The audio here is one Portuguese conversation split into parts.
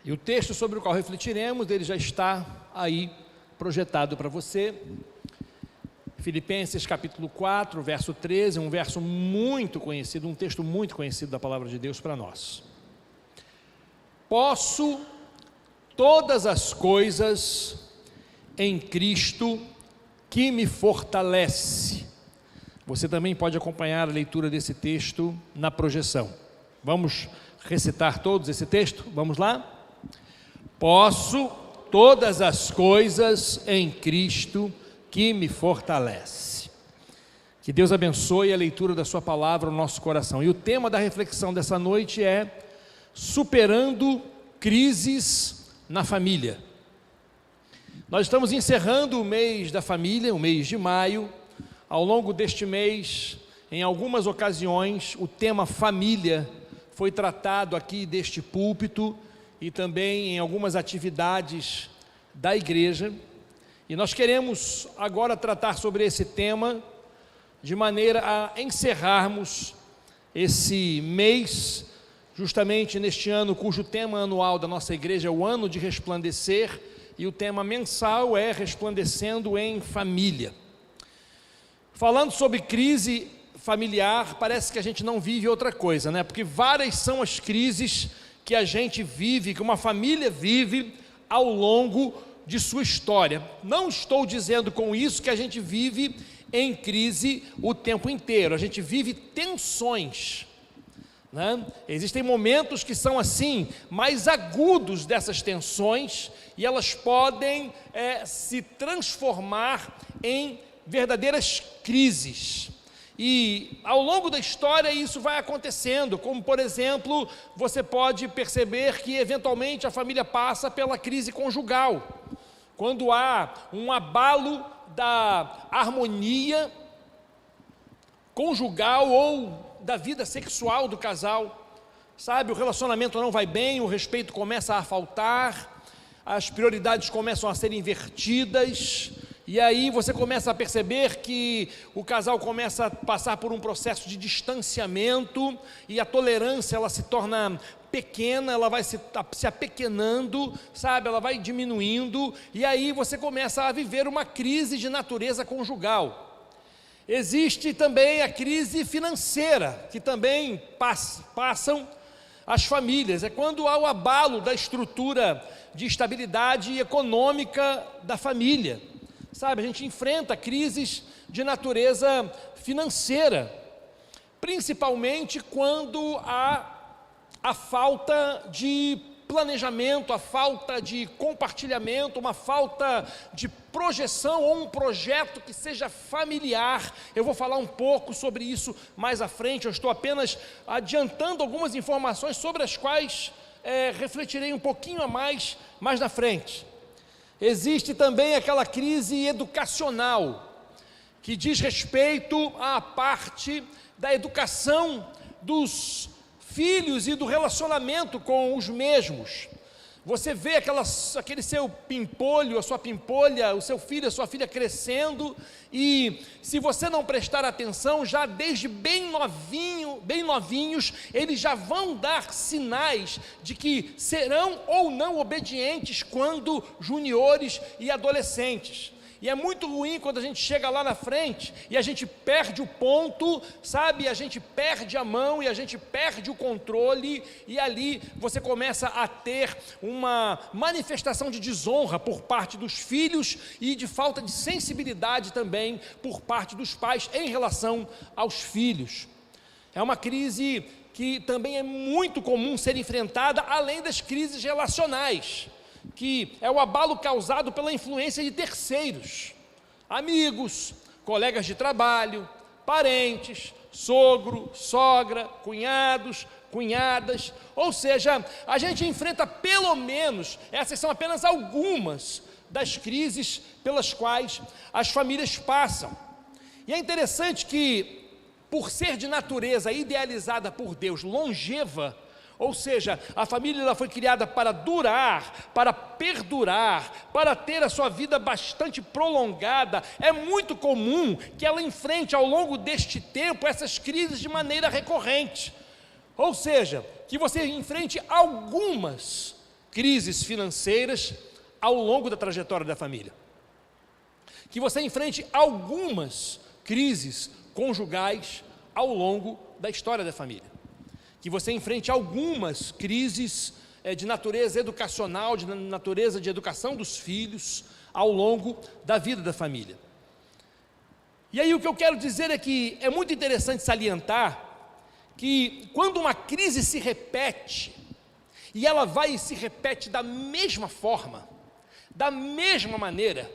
E o texto sobre o qual refletiremos, ele já está aí projetado para você. Filipenses capítulo 4, verso 13, um verso muito conhecido, um texto muito conhecido da palavra de Deus para nós. Posso todas as coisas em Cristo que me fortalece. Você também pode acompanhar a leitura desse texto na projeção. Vamos recitar todos esse texto? Vamos lá? Posso todas as coisas em Cristo que me fortalece. Que Deus abençoe a leitura da sua palavra no nosso coração. E o tema da reflexão dessa noite é superando crises na família. Nós estamos encerrando o mês da família, o mês de maio. Ao longo deste mês, em algumas ocasiões, o tema família foi tratado aqui deste púlpito e também em algumas atividades da igreja. E nós queremos agora tratar sobre esse tema de maneira a encerrarmos esse mês, justamente neste ano cujo tema anual da nossa igreja é o ano de resplandecer, e o tema mensal é resplandecendo em família. Falando sobre crise familiar, parece que a gente não vive outra coisa, né? Porque várias são as crises que a gente vive, que uma família vive ao longo de sua história. Não estou dizendo com isso que a gente vive em crise o tempo inteiro, a gente vive tensões, né? Existem momentos que são assim, mais agudos dessas tensões, e elas podem se transformar em verdadeiras crises. E ao longo da história isso vai acontecendo, como por exemplo, você pode perceber que eventualmente a família passa pela crise conjugal, quando há um abalo da harmonia conjugal ou da vida sexual do casal, sabe, o relacionamento não vai bem, o respeito começa a faltar, as prioridades começam a ser invertidas. E aí você começa a perceber que o casal começa a passar por um processo de distanciamento, e a tolerância ela se torna pequena, ela vai se apequenando, sabe, ela vai diminuindo, e aí você começa a viver uma crise de natureza conjugal. Existe também a crise financeira, que também passam as famílias, é quando há o abalo da estrutura de estabilidade econômica da família. Sabe, a gente enfrenta crises de natureza financeira, principalmente quando há a falta de planejamento, a falta de compartilhamento, uma falta de projeção ou um projeto que seja familiar. Eu vou falar um pouco sobre isso mais à frente, eu estou apenas adiantando algumas informações sobre as quais refletirei um pouquinho a mais na frente. Existe também aquela crise educacional, que diz respeito à parte da educação dos filhos e do relacionamento com os mesmos. Você vê aquele seu pimpolho, a sua pimpolha, o seu filho, a sua filha crescendo, e se você não prestar atenção, já desde bem novinhos, eles já vão dar sinais de que serão ou não obedientes quando juniores e adolescentes. E é muito ruim quando a gente chega lá na frente e a gente perde o ponto, sabe? A gente perde a mão e a gente perde o controle, e ali você começa a ter uma manifestação de desonra por parte dos filhos e de falta de sensibilidade também por parte dos pais em relação aos filhos. É uma crise que também é muito comum ser enfrentada, além das crises relacionais, que é o abalo causado pela influência de terceiros, amigos, colegas de trabalho, parentes, sogro, sogra, cunhados, cunhadas, ou seja, a gente enfrenta pelo menos, essas são apenas algumas das crises pelas quais as famílias passam. E é interessante que, por ser de natureza idealizada por Deus, longeva, ou seja, a família ela foi criada para durar, para perdurar, para ter a sua vida bastante prolongada. É muito comum que ela enfrente ao longo deste tempo essas crises de maneira recorrente. Ou seja, que você enfrente algumas crises financeiras ao longo da trajetória da família. Que você enfrente algumas crises conjugais ao longo da história da família. Que você enfrente algumas crises de natureza educacional, de natureza de educação dos filhos, ao longo da vida da família. E aí o que eu quero dizer é que é muito interessante salientar que quando uma crise se repete, e ela vai e se repete da mesma forma, da mesma maneira,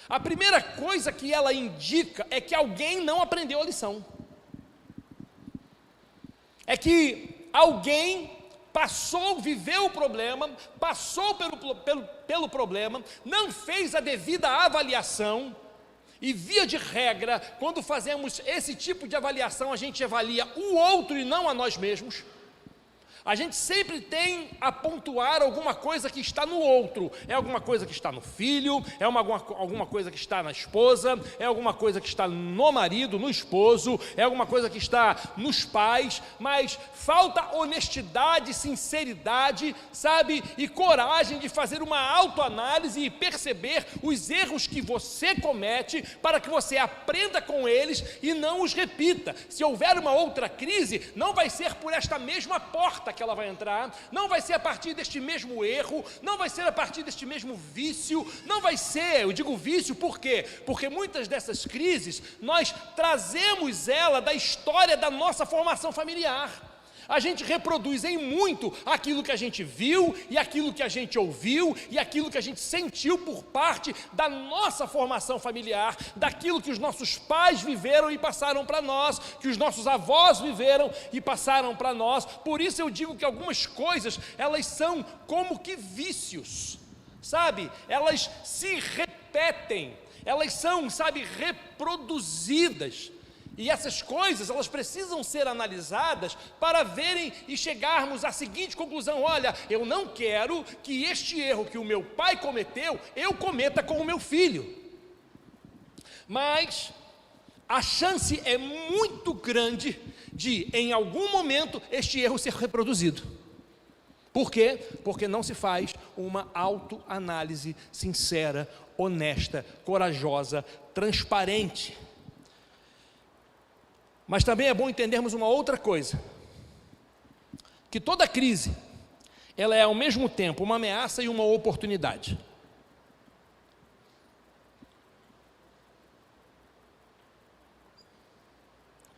a primeira coisa que ela indica é que alguém não aprendeu a lição. É que alguém viveu o problema, passou pelo problema, não fez a devida avaliação, e via de regra, quando fazemos esse tipo de avaliação, a gente avalia o outro e não a nós mesmos. A gente sempre tem a pontuar alguma coisa que está no outro, é alguma coisa que está no filho, é alguma coisa que está na esposa, é alguma coisa que está no marido, no esposo, é alguma coisa que está nos pais, mas falta honestidade, sinceridade, sabe, e coragem de fazer uma autoanálise e perceber os erros que você comete, para que você aprenda com eles e não os repita. Se houver uma outra crise, não vai ser por esta mesma porta que ela vai entrar, não vai ser a partir deste mesmo erro, não vai ser a partir deste mesmo vício, não vai ser, eu digo vício por quê? Porque muitas dessas crises, nós trazemos ela da história da nossa formação familiar. A gente reproduz em muito aquilo que a gente viu, e aquilo que a gente ouviu, e aquilo que a gente sentiu por parte da nossa formação familiar, daquilo que os nossos pais viveram e passaram para nós, que os nossos avós viveram e passaram para nós. Por isso eu digo que algumas coisas, elas são como que vícios, sabe? Elas se repetem, elas são, sabe, reproduzidas. E essas coisas, elas precisam ser analisadas para verem e chegarmos à seguinte conclusão: olha, eu não quero que este erro que o meu pai cometeu, eu cometa com o meu filho. Mas a chance é muito grande de, em algum momento, este erro ser reproduzido. Por quê? Porque não se faz uma autoanálise sincera, honesta, corajosa, transparente. Mas também é bom entendermos uma outra coisa, que toda crise, ela é ao mesmo tempo uma ameaça e uma oportunidade.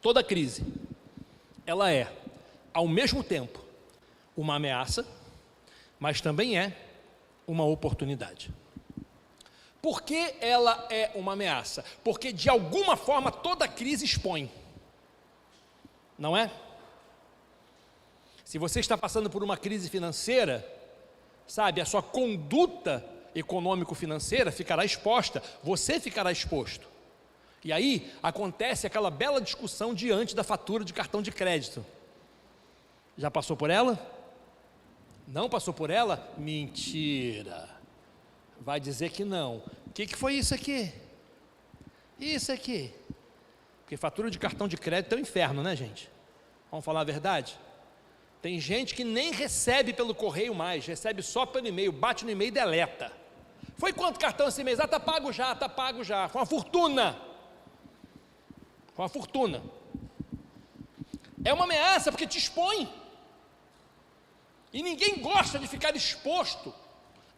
Toda crise, ela é ao mesmo tempo uma ameaça, mas também é uma oportunidade. Por que ela é uma ameaça? Porque de alguma forma toda crise expõe. Não é? Se você está passando por uma crise financeira, sabe, a sua conduta econômico-financeira ficará exposta, você ficará exposto. E aí acontece aquela bela discussão diante da fatura de cartão de crédito. Já passou por ela? Não passou por ela? Mentira! Vai dizer que não. O que foi isso aqui? Isso aqui. Porque fatura de cartão de crédito é um inferno, né, gente? Vamos falar a verdade? Tem gente que nem recebe pelo correio mais, recebe só pelo e-mail, bate no e-mail e deleta. Foi quanto cartão esse mês? Ah, tá pago já, tá pago já. Foi uma fortuna. Foi uma fortuna. É uma ameaça porque te expõe. E ninguém gosta de ficar exposto.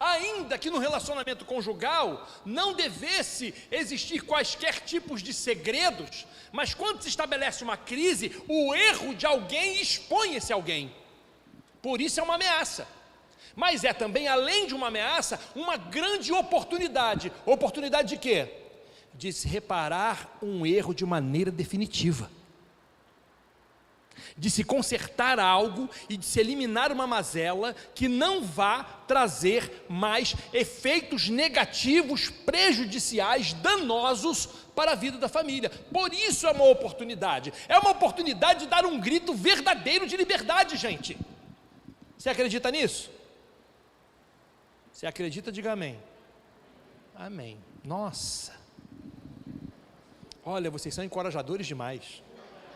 Ainda que no relacionamento conjugal não devesse existir quaisquer tipos de segredos, mas quando se estabelece uma crise, o erro de alguém expõe esse alguém. Por isso é uma ameaça. Mas é também, além de uma ameaça, uma grande oportunidade. Oportunidade de quê? De se reparar um erro de maneira definitiva. De se consertar algo e de se eliminar uma mazela que não vá trazer mais efeitos negativos, prejudiciais, danosos para a vida da família. Por isso é uma oportunidade de dar um grito verdadeiro de liberdade, gente. Você acredita nisso? Se acredita, diga amém. Amém. Nossa, olha, vocês são encorajadores demais.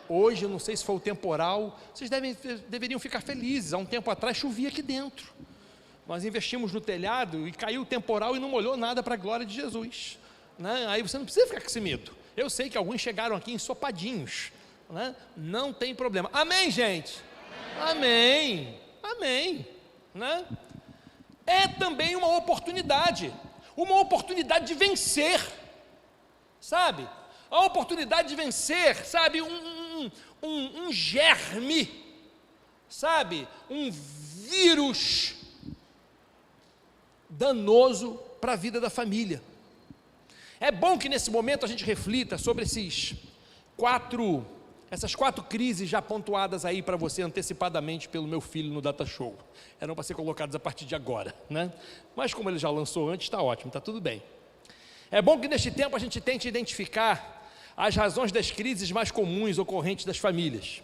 Hoje, eu não sei se foi o temporal, vocês deveriam ficar felizes. Há um tempo atrás chovia aqui dentro, Nós investimos no telhado e caiu o temporal e não molhou nada para a glória de Jesus, né? Aí você não precisa ficar com esse medo. Eu sei que alguns chegaram aqui ensopadinhos, né? Não tem problema. Amém, gente? Amém. Amém. Né? É também uma oportunidade de vencer, sabe? A oportunidade de vencer, sabe? Um germe, sabe? Um vírus danoso para a vida da família. É bom que nesse momento a gente reflita sobre essas quatro crises já pontuadas aí para você antecipadamente pelo meu filho no Data Show. Eram para ser colocadas a partir de agora, né? Mas como ele já lançou antes, está ótimo, está tudo bem. É bom que neste tempo a gente tente identificar as razões das crises mais comuns ocorrentes das famílias.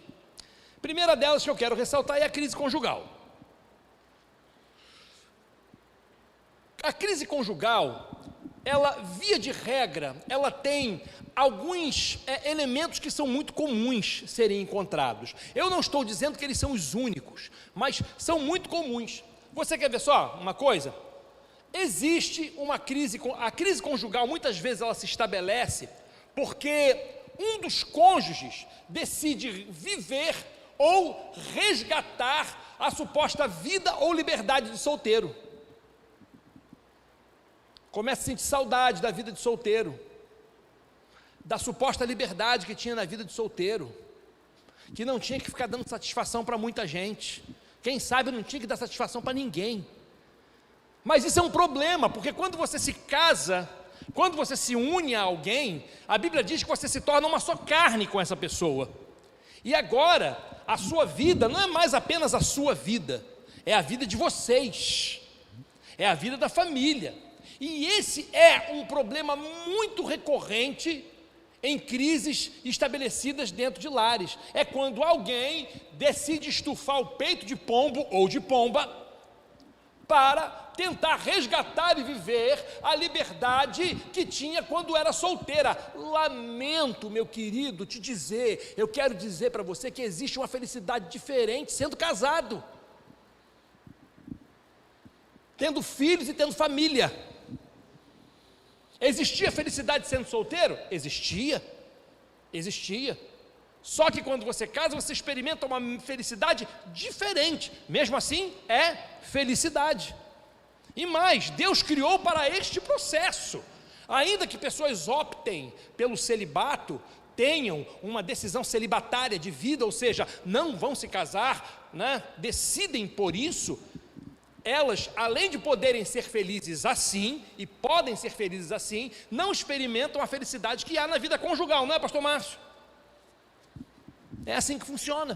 A primeira delas que eu quero ressaltar é a crise conjugal. A crise conjugal, ela, via de regra, ela tem alguns elementos que são muito comuns serem encontrados. Eu não estou dizendo que eles são os únicos, mas são muito comuns. Você quer ver só uma coisa? Existe uma crise, a crise conjugal muitas vezes ela se estabelece porque um dos cônjuges decide viver ou resgatar a suposta vida ou liberdade de solteiro. Começa a sentir saudade da vida de solteiro, da suposta liberdade que tinha na vida de solteiro, que não tinha que ficar dando satisfação para muita gente, quem sabe não tinha que dar satisfação para ninguém. Mas isso é um problema, porque quando você se casa, quando você se une a alguém, a Bíblia diz que você se torna uma só carne com essa pessoa, e agora a sua vida não é mais apenas a sua vida, é a vida de vocês, é a vida da família. E esse é um problema muito recorrente em crises estabelecidas dentro de lares. É quando alguém decide estufar o peito de pombo ou de pomba para tentar resgatar e viver a liberdade que tinha quando era solteira. Lamento, meu querido, te dizer, eu quero dizer para você que existe uma felicidade diferente sendo casado, tendo filhos e tendo família. Existia felicidade sendo solteiro? Existia. Só que quando você casa, você experimenta uma felicidade diferente. Mesmo assim, é felicidade. E mais, Deus criou para este processo. Ainda que pessoas optem pelo celibato, tenham uma decisão celibatária de vida, ou seja, não vão se casar, né? Decidem por isso. Elas, além de poderem ser felizes assim, e podem ser felizes assim, não experimentam a felicidade que há na vida conjugal, não é, pastor Márcio? É assim que funciona.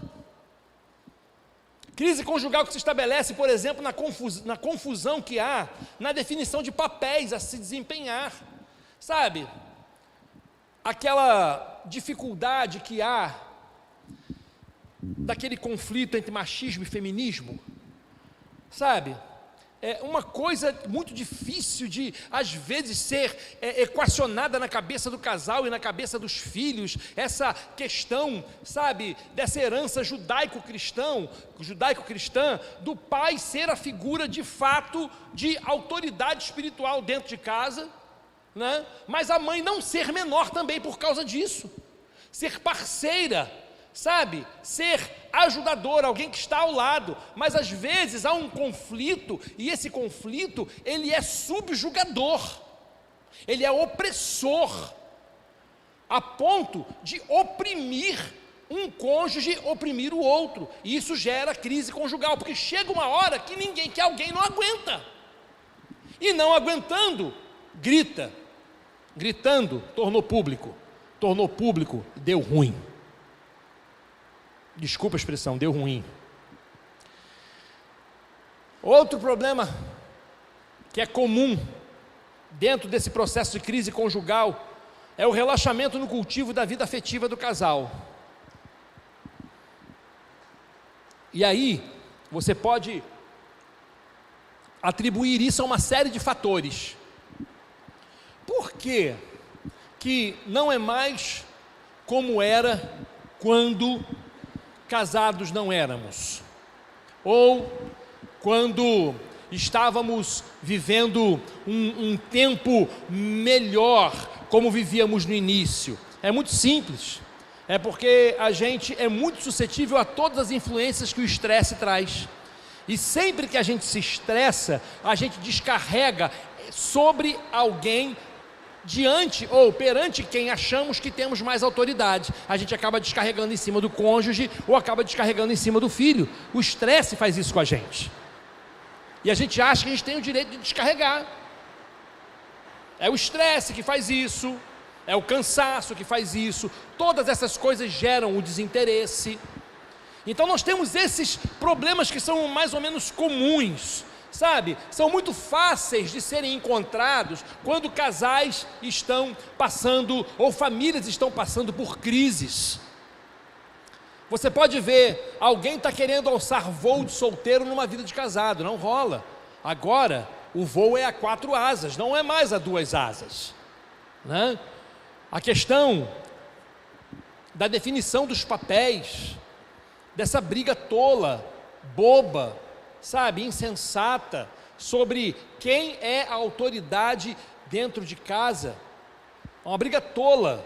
Crise conjugal que se estabelece, por exemplo, na confusão que há na definição de papéis a se desempenhar, sabe? Aquela dificuldade que há daquele conflito entre machismo e feminismo, sabe? É uma coisa muito difícil de, às vezes, ser equacionada na cabeça do casal e na cabeça dos filhos, essa questão, sabe, dessa herança judaico-cristã, do pai ser a figura de fato de autoridade espiritual dentro de casa, né? Mas a mãe não ser menor também por causa disso, ser parceira, sabe, ser ajudador, alguém que está ao lado, mas às vezes há um conflito, e esse conflito, ele é subjugador, ele é opressor, a ponto de oprimir um cônjuge, oprimir o outro, e isso gera crise conjugal, porque chega uma hora que alguém não aguenta, e não aguentando, gritando, tornou público, deu ruim. Desculpa a expressão, deu ruim. Outro problema que é comum dentro desse processo de crise conjugal é o relaxamento no cultivo da vida afetiva do casal. E aí, você pode atribuir isso a uma série de fatores. Por que que não é mais como era quando casados não éramos? Ou quando estávamos vivendo um tempo melhor, como vivíamos no início? É muito simples. É porque a gente é muito suscetível a todas as influências que o estresse traz. E sempre que a gente se estressa, a gente descarrega sobre alguém diante ou perante quem achamos que temos mais autoridade. A gente acaba descarregando em cima do cônjuge ou acaba descarregando em cima do filho. O estresse faz isso com a gente. E a gente acha que a gente tem o direito de descarregar. É o estresse que faz isso, é o cansaço que faz isso. Todas essas coisas geram o desinteresse. Então nós temos esses problemas que são mais ou menos comuns, sabe? São muito fáceis de serem encontrados quando casais estão passando, ou famílias estão passando por crises. Você pode ver, alguém está querendo alçar voo de solteiro numa vida de casado, não rola. Agora, o voo é a 4 asas, não é mais a 2 asas, né? A questão da definição dos papéis, dessa briga tola, boba, sabe, insensata, sobre quem é a autoridade dentro de casa. Uma briga tola.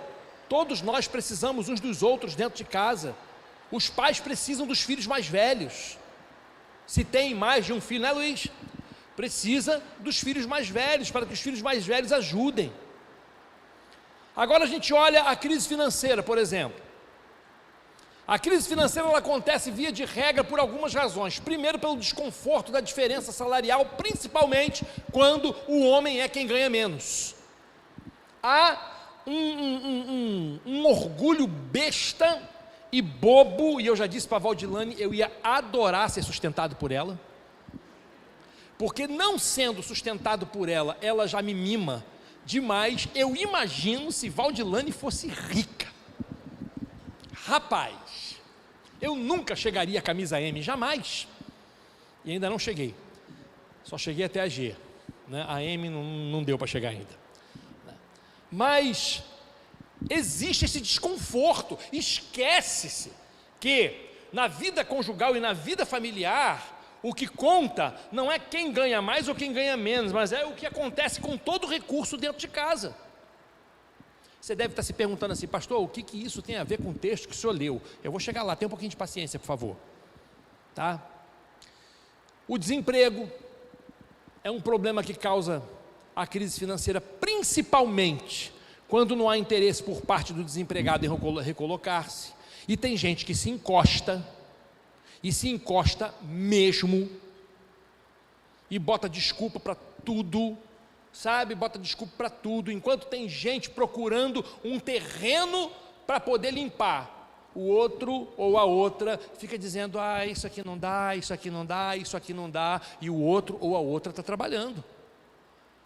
Todos nós precisamos uns dos outros dentro de casa. Os pais precisam dos filhos mais velhos. Se tem mais de um filho, né, Luiz? Precisa dos filhos mais velhos, para que os filhos mais velhos ajudem. Agora a gente olha a crise financeira, por exemplo. A crise financeira ela acontece via de regra por algumas razões. Primeiro, pelo desconforto da diferença salarial, principalmente quando o homem é quem ganha menos. Há um orgulho besta e bobo, e eu já disse para a Valdilane, eu ia adorar ser sustentado por ela, porque não sendo sustentado por ela, ela já me mima demais. Eu imagino se Valdilane fosse rica. Rapaz, eu nunca chegaria à camisa M, jamais. E ainda não cheguei. Só cheguei até a G, né? A M não deu para chegar ainda. Mas existe esse desconforto. Esquece-se que na vida conjugal e na vida familiar, o que conta não é quem ganha mais ou quem ganha menos, mas é o que acontece com todo o recurso dentro de casa. Você deve estar se perguntando assim, pastor, o que isso tem a ver com o texto que o senhor leu? Eu vou chegar lá, tenha um pouquinho de paciência, por favor. Tá? O desemprego é um problema que causa a crise financeira, principalmente quando não há interesse por parte do desempregado em recolocar-se. E tem gente que se encosta, e se encosta mesmo, e bota desculpa para tudo, sabe, bota desculpa para tudo, enquanto tem gente procurando um terreno para poder limpar, o outro ou a outra fica dizendo, isso aqui não dá, isso aqui não dá, isso aqui não dá, e o outro ou a outra está trabalhando,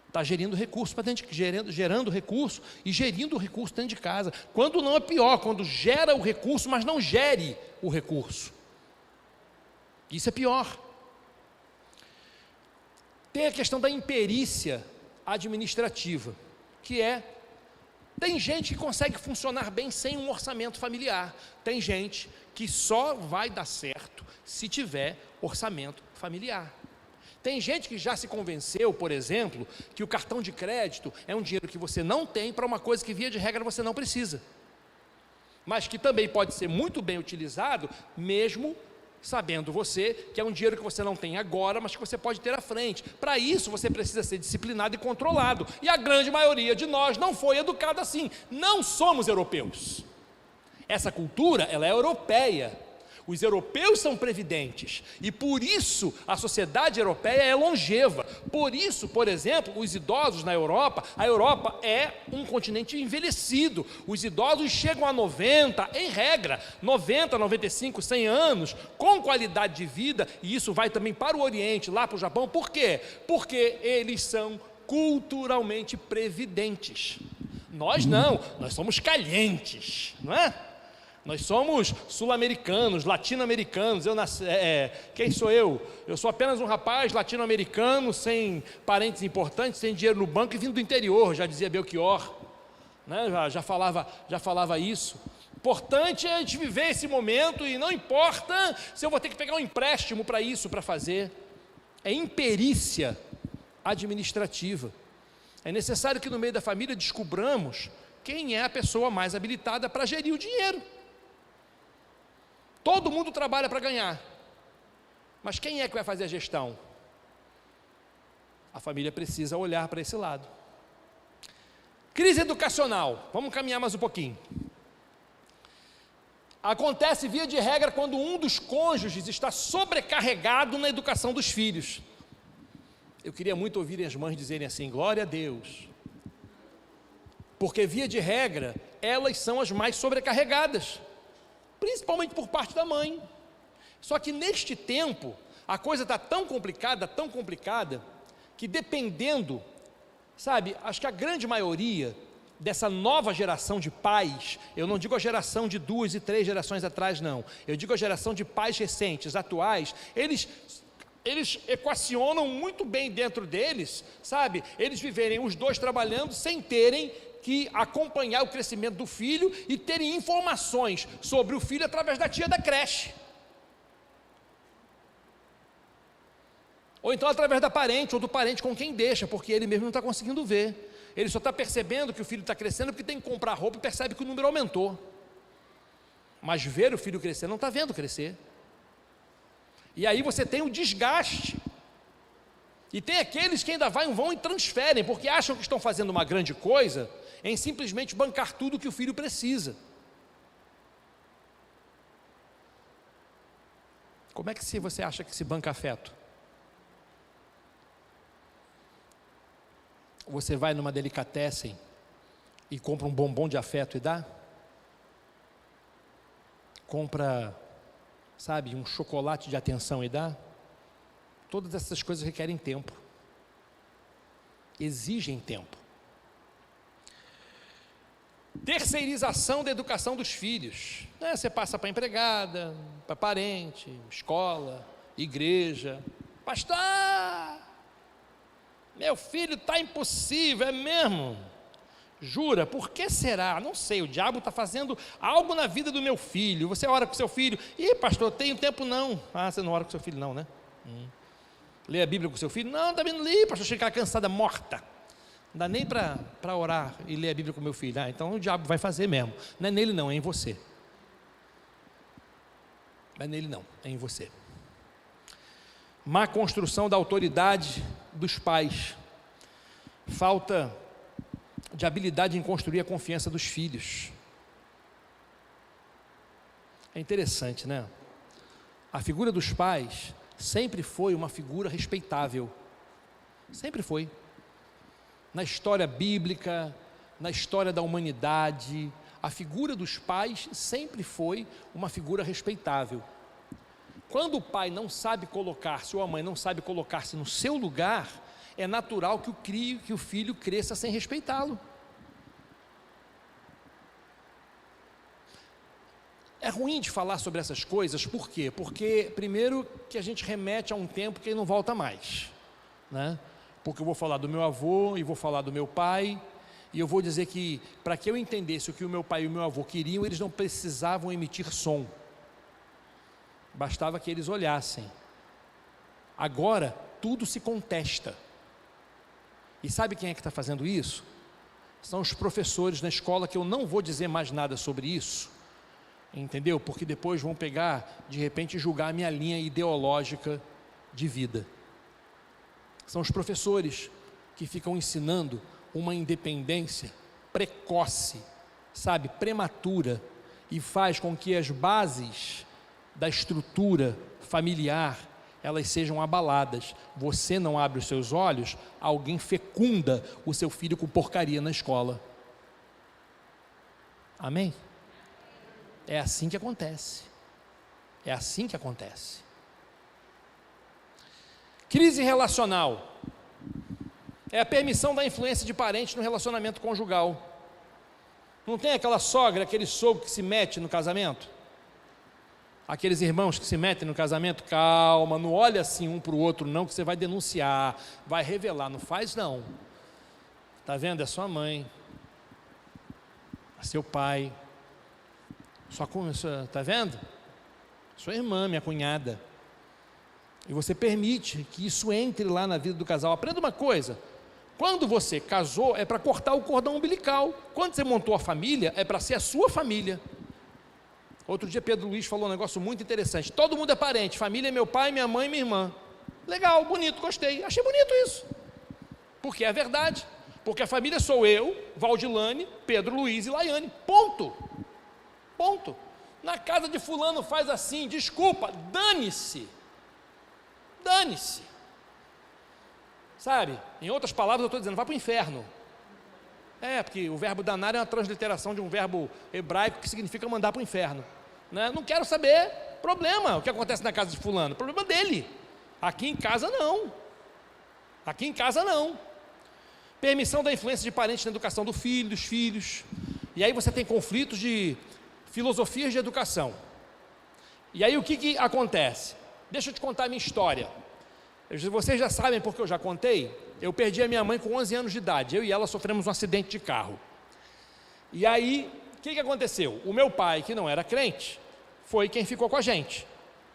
está gerindo recurso para dentro gerando recurso e gerindo o recurso dentro de casa. Quando não é pior, quando gera o recurso, mas não gere o recurso, isso é pior. Tem a questão da imperícia administrativa, que tem gente que consegue funcionar bem sem um orçamento familiar, tem gente que só vai dar certo se tiver orçamento familiar. Tem gente que já se convenceu, por exemplo, que o cartão de crédito é um dinheiro que você não tem para uma coisa que via de regra você não precisa, mas que também pode ser muito bem utilizado, mesmo sabendo você que é um dinheiro que você não tem agora, mas que você pode ter à frente. Para isso você precisa ser disciplinado e controlado, e a grande maioria de nós não foi educada assim. Não somos europeus. Essa cultura, ela é europeia. Os europeus são previdentes, e por isso a sociedade europeia é longeva. Por isso, por exemplo, os idosos na Europa, a Europa é um continente envelhecido. Os idosos chegam a 90, em regra, 90, 95, 100 anos, com qualidade de vida, e isso vai também para o Oriente, lá para o Japão. Por quê? Porque eles são culturalmente previdentes. Nós não, nós somos calientes, não é? Nós somos sul-americanos, latino-americanos. Quem sou eu? Eu sou apenas um rapaz latino-americano, sem parentes importantes, sem dinheiro no banco e vindo do interior, já dizia Belchior, né? já falava isso. Importante é a gente viver esse momento, e não importa se eu vou ter que pegar um empréstimo para isso, para fazer. é imperícia administrativa. É necessário que no meio da família descubramos quem é a pessoa mais habilitada para gerir o dinheiro. Todo mundo trabalha para ganhar, mas quem é que vai fazer a gestão? A família precisa olhar para esse lado. Crise educacional, vamos caminhar mais um pouquinho. Acontece, via de regra, quando um dos cônjuges está sobrecarregado na educação dos filhos. Eu queria muito ouvir as mães dizerem assim, glória a Deus. Porque, via de regra, elas são as mais sobrecarregadas, principalmente por parte da mãe. Só que neste tempo, a coisa está tão complicada, que dependendo, sabe, acho que a grande maioria dessa nova geração de pais, eu não digo a geração de 2 e 3 gerações atrás, não, eu digo a geração de pais recentes, atuais, eles equacionam muito bem dentro deles, sabe, eles viverem os dois trabalhando sem terem que acompanhar o crescimento do filho e terem informações sobre o filho através da tia da creche. Ou então através da parente, ou do parente com quem deixa, porque ele mesmo não está conseguindo ver. Ele só está percebendo que o filho está crescendo porque tem que comprar roupa e percebe que o número aumentou. Mas ver o filho crescer, não está vendo crescer. E aí você tem o desgaste. E tem aqueles que ainda vão e transferem, porque acham que estão fazendo uma grande coisa, em simplesmente bancar tudo que o filho precisa. Como é que você acha que se banca afeto? Você vai numa delicatessen e compra um bombom de afeto e dá? Compra, sabe, um chocolate de atenção e dá? Todas essas coisas requerem tempo. Exigem tempo. Terceirização da educação dos filhos. Você passa para empregada, para parente, escola, igreja. Pastor, meu filho está impossível, é mesmo? Jura? Por que será? Não sei, o diabo está fazendo algo na vida do meu filho. Você ora com seu filho? Ih, pastor, tenho tempo não. Ah, você não ora com seu filho não, né? Lê a Bíblia com seu filho? Não, também não li, pastor, chega cansada, morta. Não dá nem para orar e ler a Bíblia com meu filho. Ah, então o diabo vai fazer mesmo. Não é nele não, é em você. Não é nele não, é em você. Má construção da autoridade dos pais. Falta de habilidade em construir a confiança dos filhos. É interessante, né? A figura dos pais sempre foi uma figura respeitável. Sempre foi. Na história bíblica, na história da humanidade, a figura dos pais sempre foi uma figura respeitável. Quando o pai não sabe colocar-se, ou a mãe não sabe colocar-se no seu lugar, é natural que o filho cresça sem respeitá-lo. É ruim de falar sobre essas coisas, por quê? Porque, primeiro, que a gente remete a um tempo que ele não volta mais, né? Porque eu vou falar do meu avô e vou falar do meu pai, e eu vou dizer que, para que eu entendesse o que o meu pai e o meu avô queriam, eles não precisavam emitir som. Bastava que eles olhassem. Agora, tudo se contesta. E sabe quem é que está fazendo isso? São os professores na escola, que eu não vou dizer mais nada sobre isso, entendeu? Porque depois vão pegar, de repente, e julgar a minha linha ideológica de vida. São os professores que ficam ensinando uma independência precoce, sabe, prematura, e faz com que as bases da estrutura familiar, elas sejam abaladas. Você não abre os seus olhos, alguém fecunda o seu filho com porcaria na escola. Amém? É assim que acontece. É assim que acontece. Crise relacional. É a permissão da influência de parentes no relacionamento conjugal. Não tem aquela sogra, aquele sogro que se mete no casamento? Aqueles irmãos que se metem no casamento? Calma, não olha assim um para o outro não, que você vai denunciar, vai revelar. Não faz não. Está vendo? É sua mãe, é seu pai, está vendo? Sua irmã, minha cunhada. E você permite que isso entre lá na vida do casal. Aprenda uma coisa: quando você casou, é para cortar o cordão umbilical. Quando você montou a família, é para ser a sua família. Outro dia Pedro Luiz falou um negócio muito interessante: todo mundo é parente, família é meu pai, minha mãe e minha irmã. Legal, bonito, gostei, achei bonito isso, porque é verdade. Porque a família sou eu, Valdilane, Pedro Luiz e Laiane, ponto. Na casa de fulano faz assim, desculpa, dane-se, sabe? Em outras palavras eu estou dizendo, vai para o inferno. Porque o verbo danar é uma transliteração de um verbo hebraico que significa mandar para o inferno, né? Não quero saber, problema, o que acontece na casa de fulano, problema dele. Aqui em casa não. Permissão da influência de parentes na educação do filho, dos filhos. E aí você tem conflitos de filosofias de educação. E aí o que acontece? Deixa eu te contar a minha história. Vocês já sabem, porque eu já contei. Eu perdi a minha mãe com 11 anos de idade. Eu e ela sofremos um acidente de carro. E aí, o que aconteceu? O meu pai, que não era crente, foi quem ficou com a gente,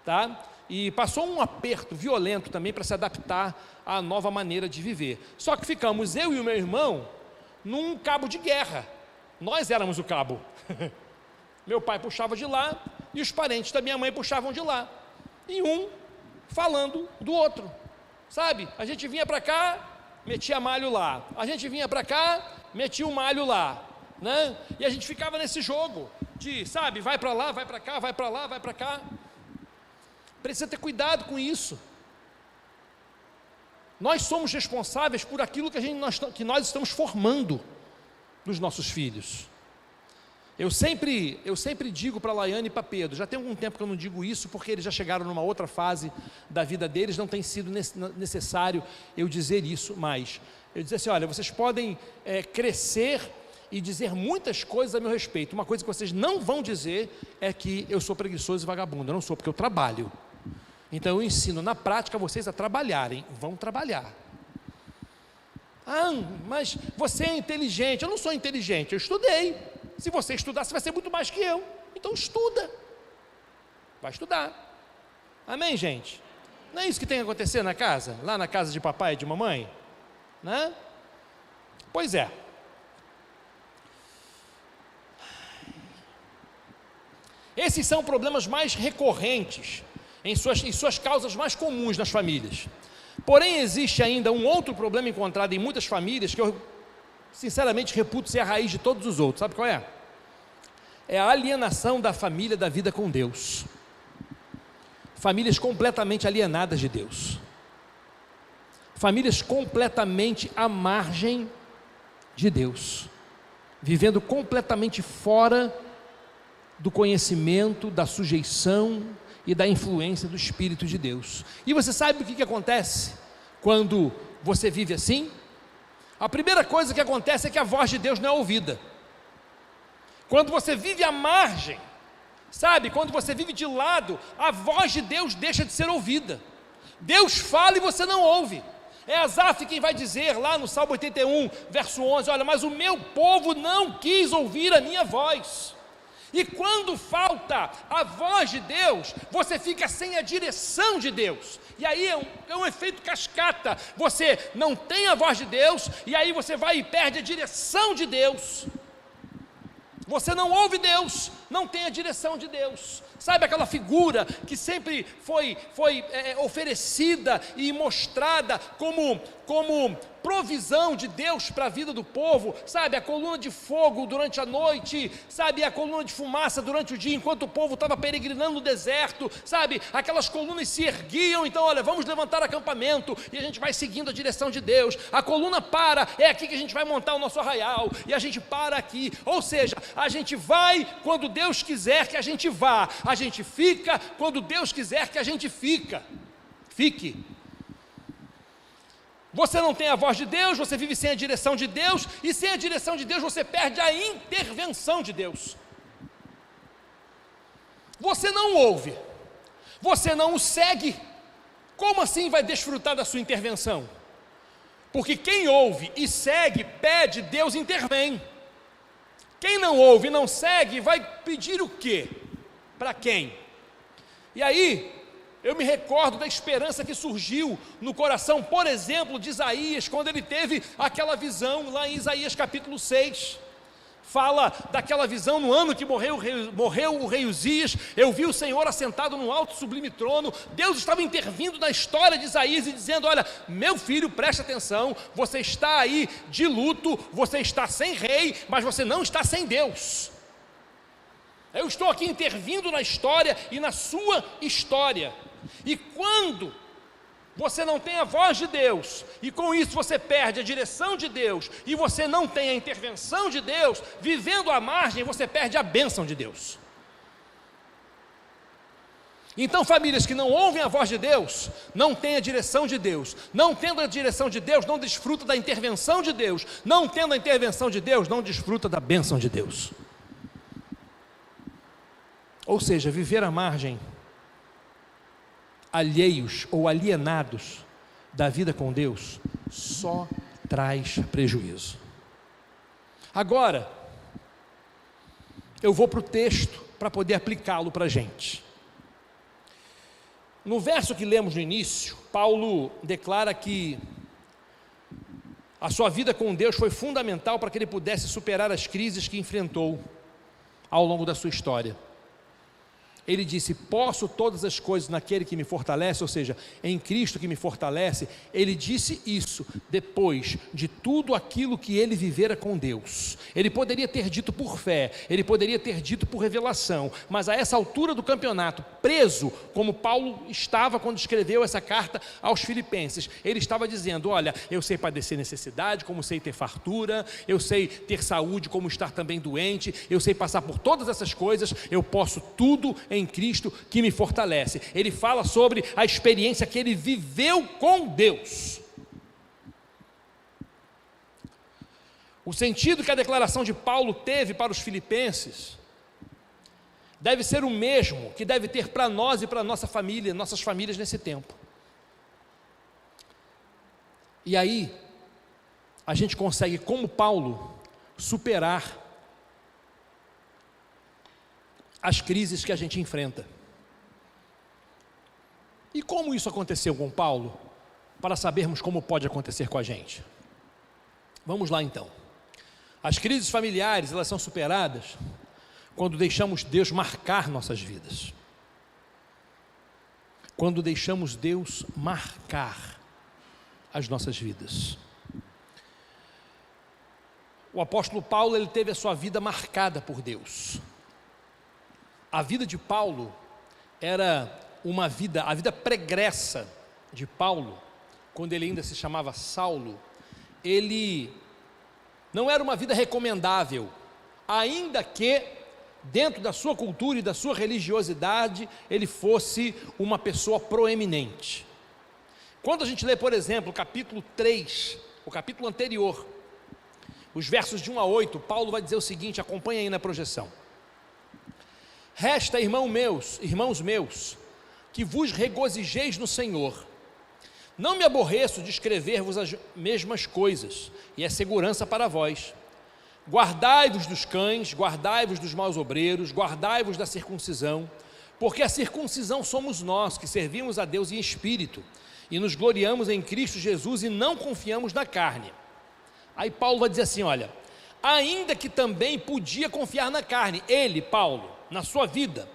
tá? E passou um aperto violento também para se adaptar à nova maneira de viver. Só que ficamos eu e o meu irmão num cabo de guerra. Nós éramos o cabo. Meu pai puxava de lá e os parentes da minha mãe puxavam de lá. E um falando do outro, sabe? A gente vinha para cá, metia malho lá. A gente vinha para cá, metia o malho lá, né? E a gente ficava nesse jogo de, sabe, vai para lá, vai para cá, vai para lá, vai para cá. Precisa ter cuidado com isso. Nós somos responsáveis por aquilo que nós estamos formando nos nossos filhos. Eu sempre digo para a Laiane e para Pedro, já tem algum tempo que eu não digo isso, porque eles já chegaram numa outra fase da vida deles, não tem sido necessário eu dizer isso mais. Eu dizer assim, olha, vocês podem crescer e dizer muitas coisas a meu respeito. Uma coisa que vocês não vão dizer é que eu sou preguiçoso e vagabundo. Eu não sou, porque eu trabalho. Então eu ensino na prática vocês a trabalharem. Vão trabalhar. Mas você é inteligente. Eu não sou inteligente, eu estudei. Se você estudar, você vai ser muito mais que eu. Então estuda. Vai estudar. Amém, gente? Não é isso que tem que acontecer na casa? Lá na casa de papai e de mamãe? Né? Pois é. Esses são problemas mais recorrentes, em suas causas mais comuns nas famílias. Porém, existe ainda um outro problema encontrado em muitas famílias, que eu sinceramente reputo ser a raiz de todos os outros. Sabe qual é? É a alienação da família da vida com Deus. Famílias completamente alienadas de Deus. Famílias completamente à margem de Deus. Vivendo completamente fora do conhecimento, da sujeição e da influência do Espírito de Deus. E você sabe o que acontece quando você vive assim? A primeira coisa que acontece é que a voz de Deus não é ouvida. Quando você vive à margem, sabe, quando você vive de lado, a voz de Deus deixa de ser ouvida. Deus fala e você não ouve. É Asaf quem vai dizer lá no Salmo 81, verso 11, olha, mas o meu povo não quis ouvir a minha voz. E quando falta a voz de Deus, você fica sem a direção de Deus. E aí é um efeito cascata. Você não tem a voz de Deus, e aí você vai e perde a direção de Deus. Você não ouve Deus, não tem a direção de Deus. Sabe aquela figura que sempre foi oferecida e mostrada como provisão de Deus para a vida do povo? Sabe, a coluna de fogo durante a noite, sabe, a coluna de fumaça durante o dia, enquanto o povo estava peregrinando no deserto, sabe, aquelas colunas se erguiam, então olha, vamos levantar acampamento, e a gente vai seguindo a direção de Deus, a coluna para, é aqui que a gente vai montar o nosso arraial, e a gente para aqui, ou seja, a gente vai quando Deus quiser que a gente vá, a gente fica quando Deus quiser que a gente fique. Você não tem a voz de Deus, você vive sem a direção de Deus, e sem a direção de Deus você perde a intervenção de Deus. Você não ouve, você não o segue, como assim vai desfrutar da sua intervenção? Porque quem ouve e segue, pede, Deus intervém. Quem não ouve e não segue, vai pedir o quê? Para quem? E aí, Eu me recordo da esperança que surgiu no coração, por exemplo, de Isaías, quando ele teve aquela visão lá em Isaías capítulo 6. Fala daquela visão no ano que morreu o rei Uzias. Eu vi o Senhor assentado num alto sublime trono. Deus estava intervindo na história de Isaías e dizendo: olha, meu filho, preste atenção, você está aí de luto, você está sem rei, mas você não está sem Deus. Eu estou aqui intervindo na história e na sua história. E quando você não tem a voz de Deus, e com isso você perde a direção de Deus, e você não tem a intervenção de Deus, vivendo à margem, você perde a bênção de Deus. Então, famílias que não ouvem a voz de Deus, não têm a direção de Deus. Não tendo a direção de Deus, não desfruta da intervenção de Deus. Não tendo a intervenção de Deus, não desfruta da bênção de Deus. Ou seja, viver à margem, alheios ou alienados da vida com Deus, só traz prejuízo. Agora, eu vou para o texto para poder aplicá-lo para a gente. No verso que lemos no início, Paulo declara que a sua vida com Deus foi fundamental para que ele pudesse superar as crises que enfrentou ao longo da sua história. Ele disse: posso todas as coisas naquele que me fortalece, ou seja, em Cristo que me fortalece. Ele disse isso depois de tudo aquilo que ele vivera com Deus. Ele poderia ter dito por fé, ele poderia ter dito por revelação, mas a essa altura do campeonato, preso, como Paulo estava quando escreveu essa carta aos Filipenses, ele estava dizendo: olha, eu sei padecer necessidade, como sei ter fartura, eu sei ter saúde, como estar também doente, eu sei passar por todas essas coisas, eu posso tudo em Cristo que me fortalece. Ele fala sobre a experiência que ele viveu com Deus. O sentido que a declaração de Paulo teve para os filipenses deve ser o mesmo que deve ter para nós e para nossa família, nossas famílias nesse tempo. E aí a gente consegue, como Paulo, superar as crises que a gente enfrenta. E como isso aconteceu com Paulo, para sabermos como pode acontecer com a gente? Vamos lá então. As crises familiares, elas são superadas quando deixamos Deus marcar nossas vidas. Quando deixamos Deus marcar as nossas vidas. O apóstolo Paulo, ele teve a sua vida marcada por Deus. A vida de Paulo era a vida pregressa de Paulo, quando ele ainda se chamava Saulo, ele não era uma vida recomendável, ainda que dentro da sua cultura e da sua religiosidade, ele fosse uma pessoa proeminente. Quando a gente lê, por exemplo, o capítulo 3, o capítulo anterior, os versos de 1 a 8, Paulo vai dizer o seguinte, acompanha aí na projeção: resta, irmãos meus, que vos regozijeis no Senhor. Não me aborreço de escrever-vos as mesmas coisas, e é segurança para vós. Guardai-vos dos cães, guardai-vos dos maus obreiros, guardai-vos da circuncisão, porque a circuncisão somos nós, que servimos a Deus em espírito, e nos gloriamos em Cristo Jesus, e não confiamos na carne. Aí Paulo vai dizer assim, olha, ainda que também podia confiar na carne, ele, Paulo, na sua vida,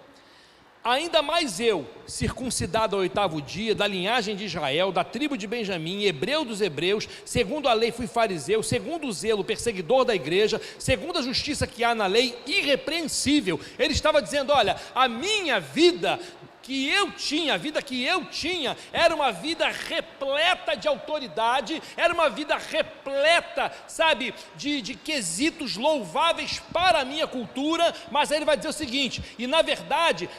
ainda mais eu, circuncidado ao 8º dia, da linhagem de Israel, da tribo de Benjamim, hebreu dos hebreus, segundo a lei fui fariseu, segundo o zelo, perseguidor da igreja, segundo a justiça que há na lei, irrepreensível. Ele estava dizendo, olha, a minha vida que eu tinha, a vida que eu tinha, era uma vida repleta de autoridade, era uma vida repleta, sabe, de quesitos louváveis para a minha cultura, mas aí ele vai dizer o seguinte, e na verdade,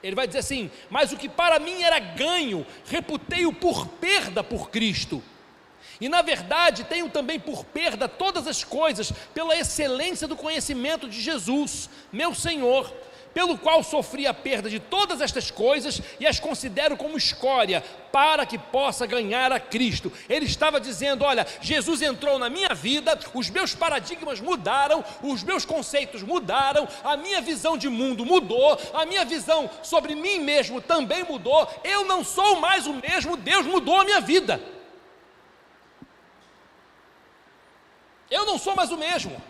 ele vai dizer assim, mas o que para mim era ganho, reputei-o por perda por Cristo, e na verdade tenho também por perda todas as coisas, pela excelência do conhecimento de Jesus, meu Senhor, pelo qual sofri a perda de todas estas coisas e as considero como escória, para que possa ganhar a Cristo. Ele estava dizendo: olha, Jesus entrou na minha vida, os meus paradigmas mudaram, os meus conceitos mudaram, a minha visão de mundo mudou, a minha visão sobre mim mesmo também mudou, eu não sou mais o mesmo, Deus mudou a minha vida. Eu não sou mais o mesmo.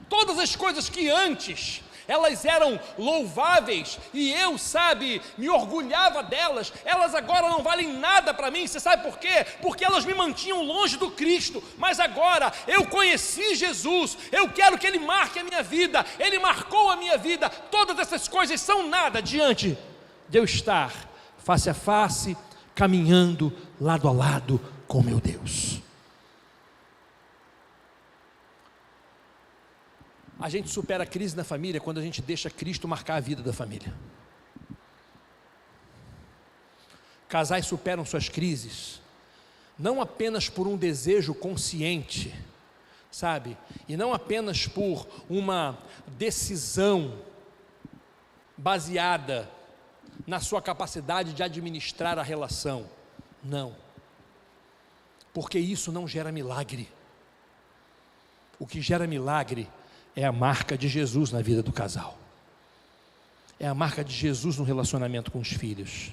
Todas as coisas que antes elas eram louváveis e eu, me orgulhava delas, elas agora não valem nada para mim. Você sabe por quê? Porque elas me mantinham longe do Cristo, mas agora eu conheci Jesus, eu quero que Ele marque a minha vida, Ele marcou a minha vida. Todas essas coisas são nada diante de eu estar face a face, caminhando lado a lado com meu Deus. A gente supera a crise na família quando a gente deixa Cristo marcar a vida da família. Casais superam suas crises, não apenas por um desejo consciente, e não apenas por uma decisão baseada na sua capacidade de administrar a relação. Não, porque isso não gera milagre. O que gera milagre é a marca de Jesus na vida do casal. É a marca de Jesus no relacionamento com os filhos.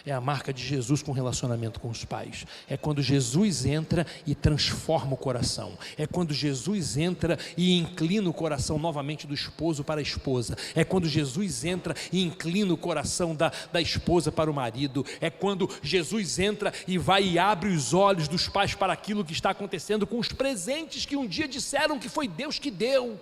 É a marca de Jesus com o relacionamento com os pais. É quando Jesus entra e transforma o coração. É quando Jesus entra e inclina o coração novamente do esposo para a esposa. É quando Jesus entra e inclina o coração da esposa para o marido. É quando Jesus entra e vai e abre os olhos dos pais para aquilo que está acontecendo com os presentes que um dia disseram que foi Deus que deu.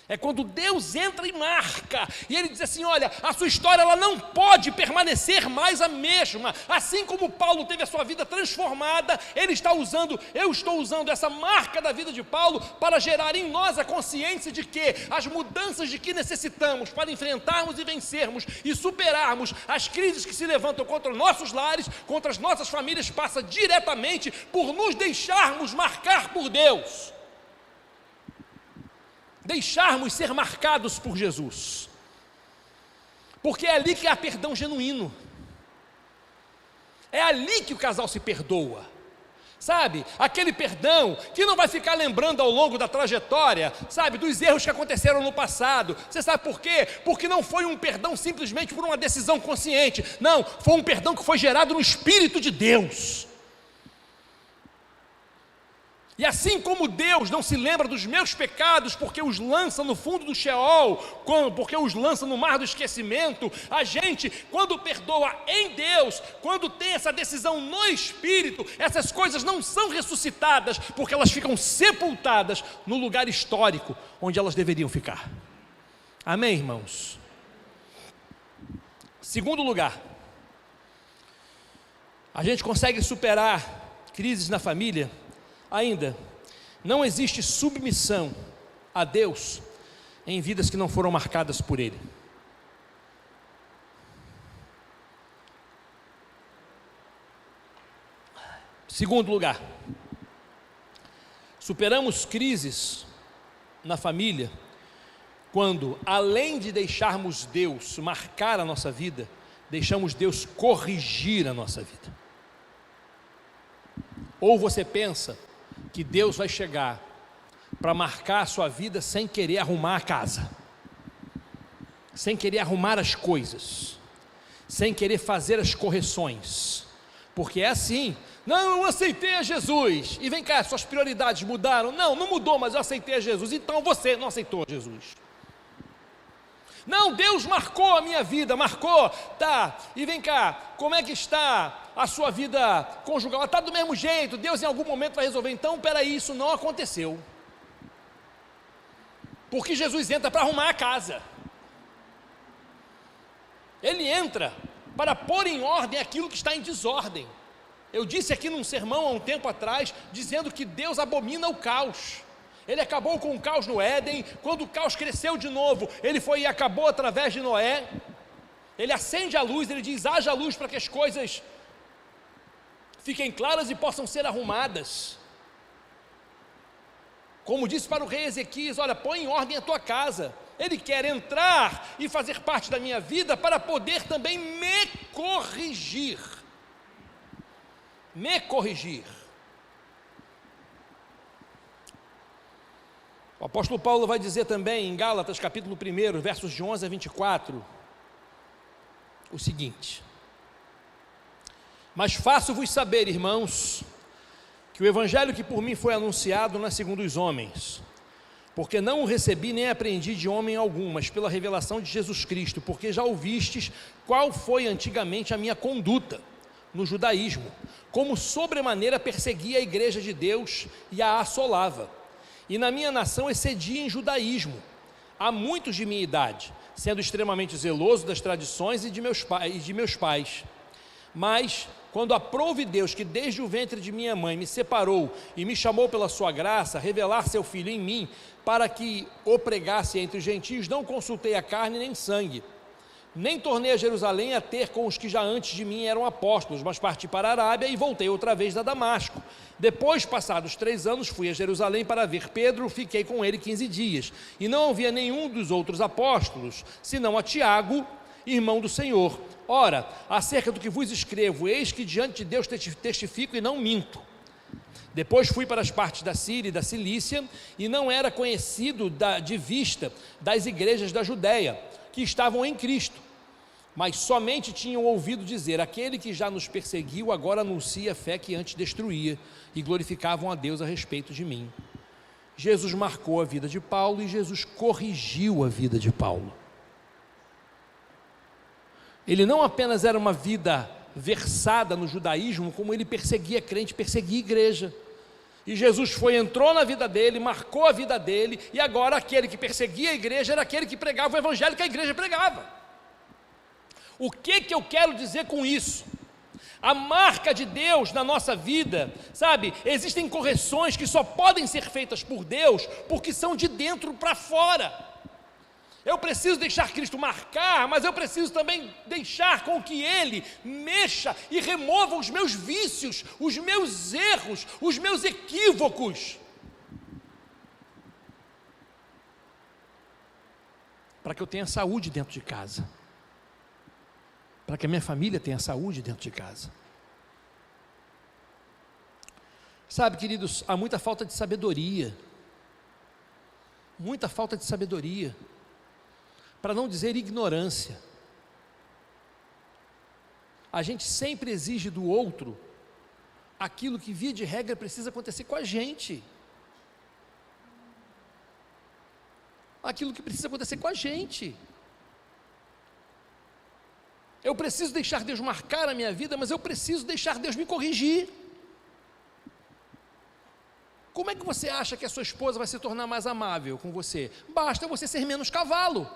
É quando Deus entra e marca, e Ele diz assim: olha, a sua história ela não pode permanecer mais a mesma. Assim como Paulo teve a sua vida transformada, eu estou usando essa marca da vida de Paulo para gerar em nós a consciência de que as mudanças de que necessitamos para enfrentarmos e vencermos e superarmos as crises que se levantam contra nossos lares, contra as nossas famílias, passa diretamente por nos deixarmos marcar por Deus. Deixarmos ser marcados por Jesus, porque é ali que há perdão genuíno, é ali que o casal se perdoa, aquele perdão que não vai ficar lembrando ao longo da trajetória, dos erros que aconteceram no passado. Você sabe por quê? Porque não foi um perdão simplesmente por uma decisão consciente, não, foi um perdão que foi gerado no Espírito de Deus. E assim como Deus não se lembra dos meus pecados, porque os lança no fundo do Sheol, porque os lança no mar do esquecimento, a gente, quando perdoa em Deus, quando tem essa decisão no Espírito, essas coisas não são ressuscitadas, porque elas ficam sepultadas no lugar histórico onde elas deveriam ficar. Amém, irmãos? Segundo lugar, a gente consegue superar crises na família. Ainda, não existe submissão a Deus em vidas que não foram marcadas por Ele. Segundo lugar, superamos crises na família quando, além de deixarmos Deus marcar a nossa vida, deixamos Deus corrigir a nossa vida. Ou você pensa que Deus vai chegar para marcar a sua vida sem querer arrumar a casa, sem querer arrumar as coisas, sem querer fazer as correções, porque é assim: não, eu aceitei a Jesus, e vem cá, suas prioridades mudaram? Não mudou, mas eu aceitei a Jesus. Então você não aceitou a Jesus. Não, Deus marcou a minha vida, marcou, tá, e vem cá, como é que está a sua vida conjugal? Está do mesmo jeito, Deus em algum momento vai resolver. Então, peraí, isso não aconteceu, porque Jesus entra para arrumar a casa, Ele entra para pôr em ordem aquilo que está em desordem. Eu disse aqui num sermão há um tempo atrás, dizendo que Deus abomina o caos. Ele acabou com o caos no Éden. Quando o caos cresceu de novo, Ele foi e acabou através de Noé. Ele acende a luz, Ele diz: haja luz para que as coisas fiquem claras e possam ser arrumadas. Como disse para o rei Ezequias: olha, põe em ordem a tua casa. Ele quer entrar e fazer parte da minha vida para poder também me corrigir. Me corrigir. O apóstolo Paulo vai dizer também em Gálatas capítulo 1, versos de 11 a 24, o seguinte: mas faço-vos saber, irmãos, que o evangelho que por mim foi anunciado não é segundo os homens, porque não o recebi nem aprendi de homem algum, mas pela revelação de Jesus Cristo, porque já ouvistes qual foi antigamente a minha conduta no judaísmo, como sobremaneira perseguia a igreja de Deus e a assolava. E na minha nação excedia em judaísmo, há muitos de minha idade, sendo extremamente zeloso das tradições de meus pais. Mas, quando aprouve Deus, que desde o ventre de minha mãe me separou e me chamou pela sua graça, revelar seu Filho em mim, para que o pregasse entre os gentios, não consultei a carne nem sangue, nem tornei a Jerusalém a ter com os que já antes de mim eram apóstolos, mas parti para a Arábia e voltei outra vez a Damasco. Depois, passados 3 anos, fui a Jerusalém para ver Pedro, fiquei com ele 15 dias, e não havia nenhum dos outros apóstolos, senão a Tiago, irmão do Senhor. Ora, acerca do que vos escrevo, eis que diante de Deus testifico e não minto. Depois fui para as partes da Síria e da Cilícia, e não era conhecido de vista das igrejas da Judéia, que estavam em Cristo, mas somente tinham ouvido dizer: aquele que já nos perseguiu agora anuncia a fé que antes destruía, e glorificavam a Deus a respeito de mim. Jesus marcou a vida de Paulo e Jesus corrigiu a vida de Paulo. Ele não apenas era uma vida versada no judaísmo, como ele perseguia crente, perseguia igreja. E Jesus entrou na vida dele, marcou a vida dele, e agora aquele que perseguia a igreja era aquele que pregava o evangelho que a igreja pregava. O que eu quero dizer com isso? A marca de Deus na nossa vida, sabe, existem correções que só podem ser feitas por Deus, porque são de dentro para fora. Eu preciso deixar Cristo marcar, mas eu preciso também deixar com que Ele mexa e remova os meus vícios, os meus erros, os meus equívocos, para que eu tenha saúde dentro de casa, para que a minha família tenha saúde dentro de casa. Sabe, queridos, há muita falta de sabedoria, muita falta de sabedoria, para não dizer ignorância. A gente sempre exige do outro aquilo que, via de regra, precisa acontecer com a gente. Aquilo que precisa acontecer com a gente. Eu preciso deixar Deus marcar a minha vida, mas eu preciso deixar Deus me corrigir. Como é que você acha que a sua esposa vai se tornar mais amável com você? Basta você ser menos cavalo.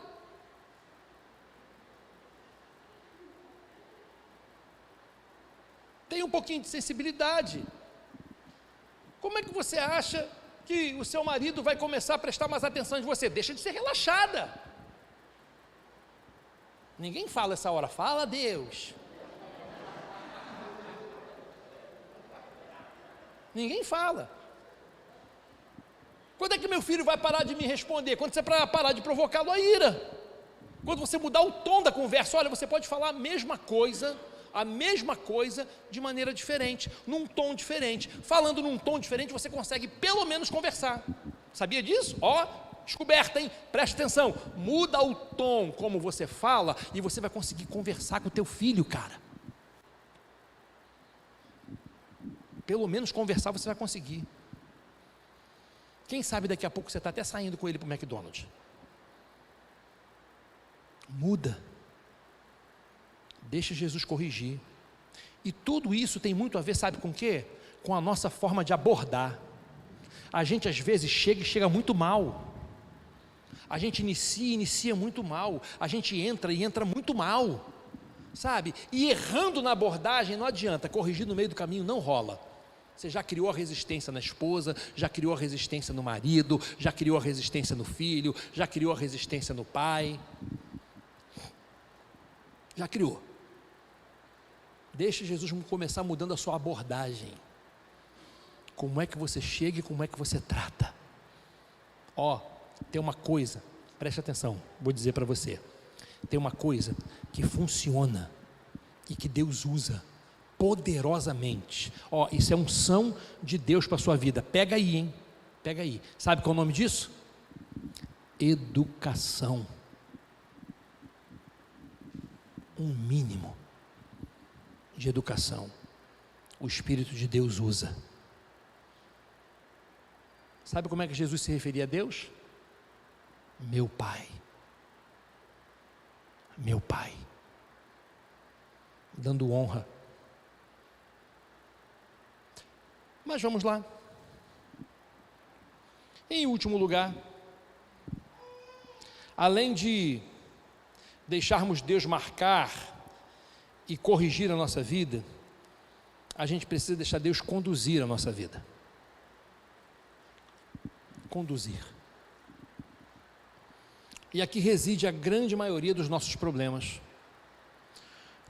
Tem um pouquinho de sensibilidade. Como é que você acha que o seu marido vai começar a prestar mais atenção em você? Deixa de ser relaxada. Ninguém fala essa hora, fala a Deus. Ninguém fala. Quando é que meu filho vai parar de me responder? Quando você parar de provocá-lo a ira. Quando você mudar o tom da conversa. Olha, você pode falar a mesma coisa de maneira diferente, num tom diferente. Falando num tom diferente, você consegue pelo menos conversar. Sabia disso? Descoberta, hein? Preste atenção. Muda o tom como você fala e você vai conseguir conversar com o teu filho, cara. Pelo menos conversar você vai conseguir. Quem sabe daqui a pouco você está até saindo com ele para o McDonald's. Muda. Deixa Jesus corrigir. E tudo isso tem muito a ver, sabe com o quê? Com a nossa forma de abordar. A gente às vezes chega muito mal. A gente inicia muito mal. A gente entra muito mal. Sabe? E errando na abordagem não adianta, corrigir no meio do caminho não rola. Você já criou a resistência na esposa, já criou a resistência no marido, já criou a resistência no filho, já criou a resistência no pai. Já criou. Deixe Jesus começar mudando a sua abordagem. Como é que você chega e como é que você trata. Tem uma coisa Preste atenção, vou dizer para você. Tem uma coisa que funciona e que Deus usa poderosamente. Isso é unção de Deus para a sua vida. Pega aí, hein? Pega aí. Sabe qual é o nome disso? Educação. Um mínimo de educação o Espírito de Deus usa. Sabe como é que Jesus se referia a Deus? Meu Pai. Meu Pai. Dando honra. Mas vamos lá. Em último lugar, além de deixarmos Deus marcar e corrigir a nossa vida, a gente precisa deixar Deus conduzir a nossa vida. Conduzir. E aqui reside a grande maioria dos nossos problemas,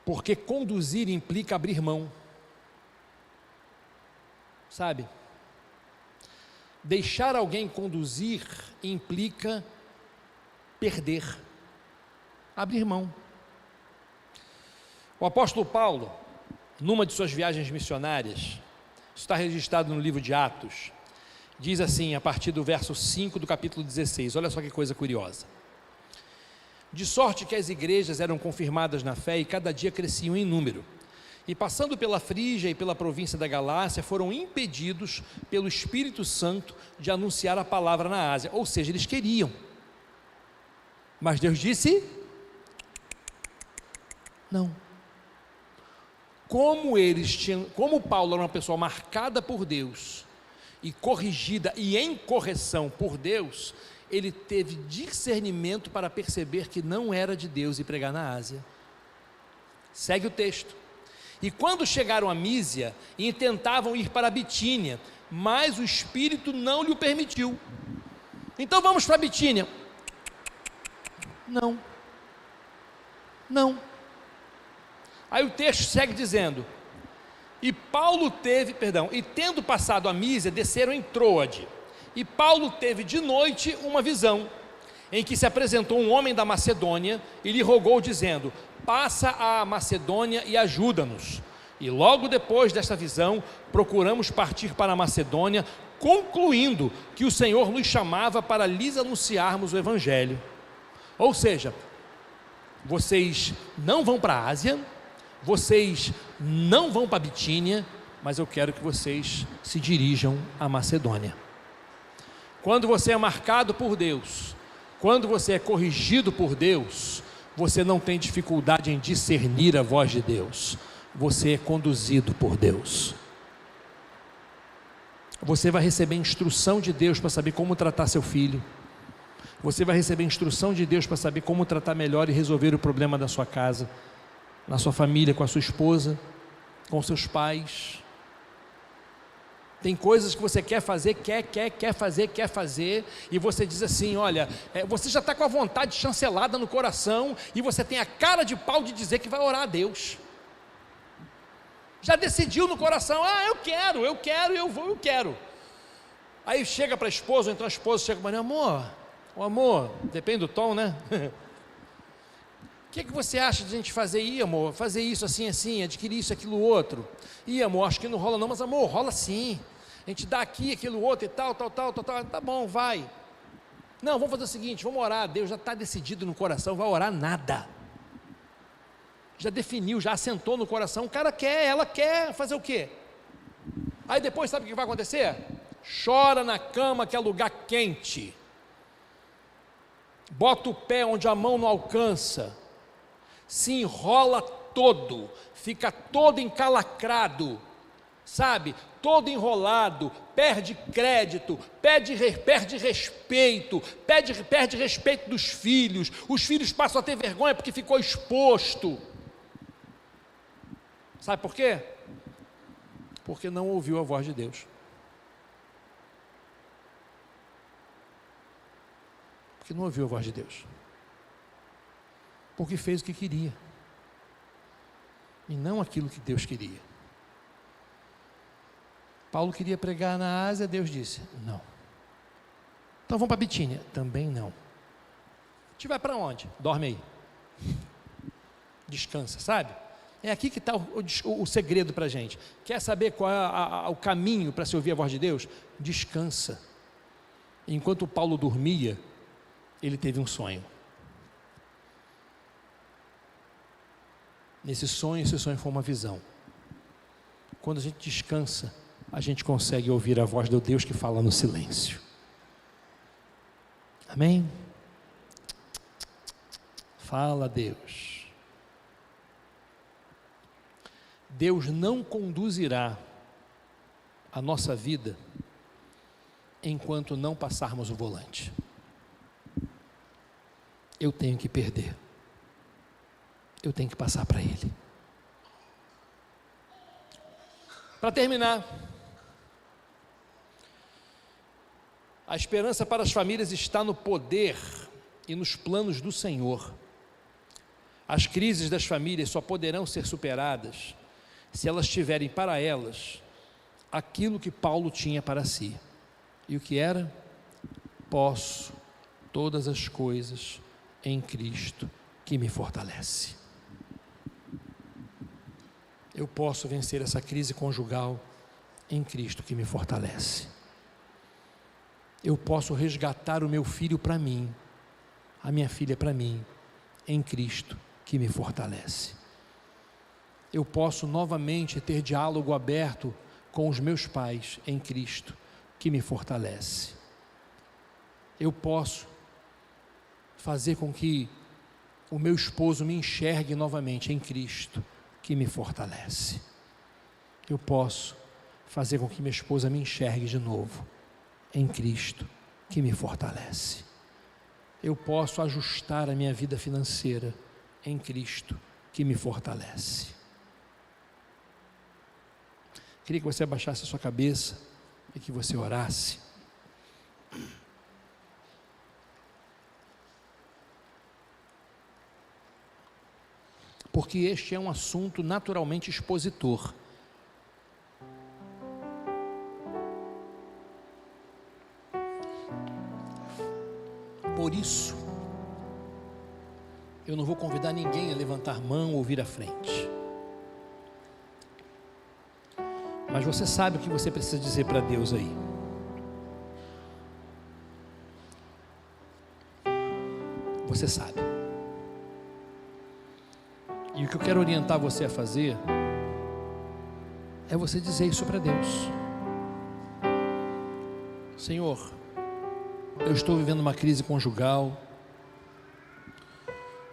porque conduzir implica abrir mão, sabe? Deixar alguém conduzir implica perder, abrir mão. O apóstolo Paulo, numa de suas viagens missionárias, isso está registrado no livro de Atos, diz assim, a partir do verso 5 do capítulo 16, olha só que coisa curiosa: de sorte que as igrejas eram confirmadas na fé e cada dia cresciam em número, e passando pela Frígia e pela província da Galácia, foram impedidos pelo Espírito Santo de anunciar a palavra na Ásia. Ou seja, eles queriam, mas Deus disse não. Como Paulo era uma pessoa marcada por Deus e corrigida e em correção por Deus, ele teve discernimento para perceber que não era de Deus e pregar na Ásia. Segue o texto. E quando chegaram a Mísia, intentavam ir para a Bitínia, mas o Espírito não lhe permitiu. Então vamos para a Bitínia. Não. Aí o texto segue dizendo: e tendo passado a Mísia, desceram em Troade. E Paulo teve de noite uma visão, em que se apresentou um homem da Macedônia e lhe rogou dizendo: passa a Macedônia e ajuda-nos. E logo depois desta visão, procuramos partir para a Macedônia, concluindo que o Senhor nos chamava para lhes anunciarmos o Evangelho. Ou seja, vocês não vão para a Ásia, vocês não vão para a Bitínia, mas eu quero que vocês se dirijam à Macedônia. Quando você é marcado por Deus, quando você é corrigido por Deus, você não tem dificuldade em discernir a voz de Deus, você é conduzido por Deus. Você vai receber instrução de Deus para saber como tratar seu filho, você vai receber instrução de Deus para saber como tratar melhor e resolver o problema da sua casa, na sua família, com a sua esposa, com seus pais. Tem coisas que você quer fazer, quer fazer, e você diz assim: olha, você já está com a vontade chancelada no coração, e você tem a cara de pau de dizer que vai orar a Deus. Já decidiu no coração: eu quero. Aí chega para a esposa, ou então a esposa chega para ele: amor, depende do tom, né? O que você acha de a gente fazer? Amor, fazer isso assim, adquirir isso, aquilo, outro. Amor, acho que não rola não, mas amor, rola sim. A gente dá aqui, aquilo, outro e tal, tá bom, vai. Não, vamos fazer o seguinte, vamos orar. Deus já está decidido no coração, vai orar nada. Já definiu, já assentou no coração, o cara quer, ela quer, fazer o quê? Aí depois sabe o que vai acontecer? Chora na cama, que é lugar quente. Bota o pé onde a mão não alcança. Se enrola todo, fica todo encalacrado, sabe, todo enrolado, perde crédito, perde respeito, perde respeito dos filhos, os filhos passam a ter vergonha porque ficou exposto. Sabe por quê? Porque não ouviu a voz de Deus. Porque não ouviu a voz de Deus. Porque fez o que queria, e não aquilo que Deus queria. Paulo queria pregar na Ásia, Deus disse não. Então vamos para a Bitínia, também não. A gente vai para onde? Dorme aí. Descansa, sabe? É aqui que está o segredo para a gente. Quer saber qual é o caminho para se ouvir a voz de Deus? Descansa. Enquanto Paulo dormia, ele teve um sonho. Esse sonho foi uma visão. Quando a gente descansa, a gente consegue ouvir a voz do Deus que fala no silêncio. Amém? Fala, Deus. Deus não conduzirá a nossa vida enquanto não passarmos o volante. Eu tenho que perder. Eu tenho que passar para Ele. Para terminar, a esperança para as famílias está no poder e nos planos do Senhor. As crises das famílias só poderão ser superadas se elas tiverem para elas aquilo que Paulo tinha para si. E o que era? Posso todas as coisas em Cristo que me fortalece. Eu posso vencer essa crise conjugal em Cristo que me fortalece. Eu posso resgatar o meu filho para mim, a minha filha para mim, em Cristo que me fortalece. Eu posso novamente ter diálogo aberto com os meus pais em Cristo que me fortalece. Eu posso fazer com que o meu esposo me enxergue novamente em Cristo que me fortalece. Eu posso fazer com que minha esposa me enxergue de novo em Cristo que me fortalece. Eu posso ajustar a minha vida financeira em Cristo que me fortalece. Queria que você abaixasse a sua cabeça e que você orasse. Porque este é um assunto naturalmente expositor. Por isso, eu não vou convidar ninguém a levantar mão ou vir à frente. Mas você sabe o que você precisa dizer para Deus aí. Você sabe. E o que eu quero orientar você a fazer é você dizer isso para Deus. Senhor, eu estou vivendo uma crise conjugal,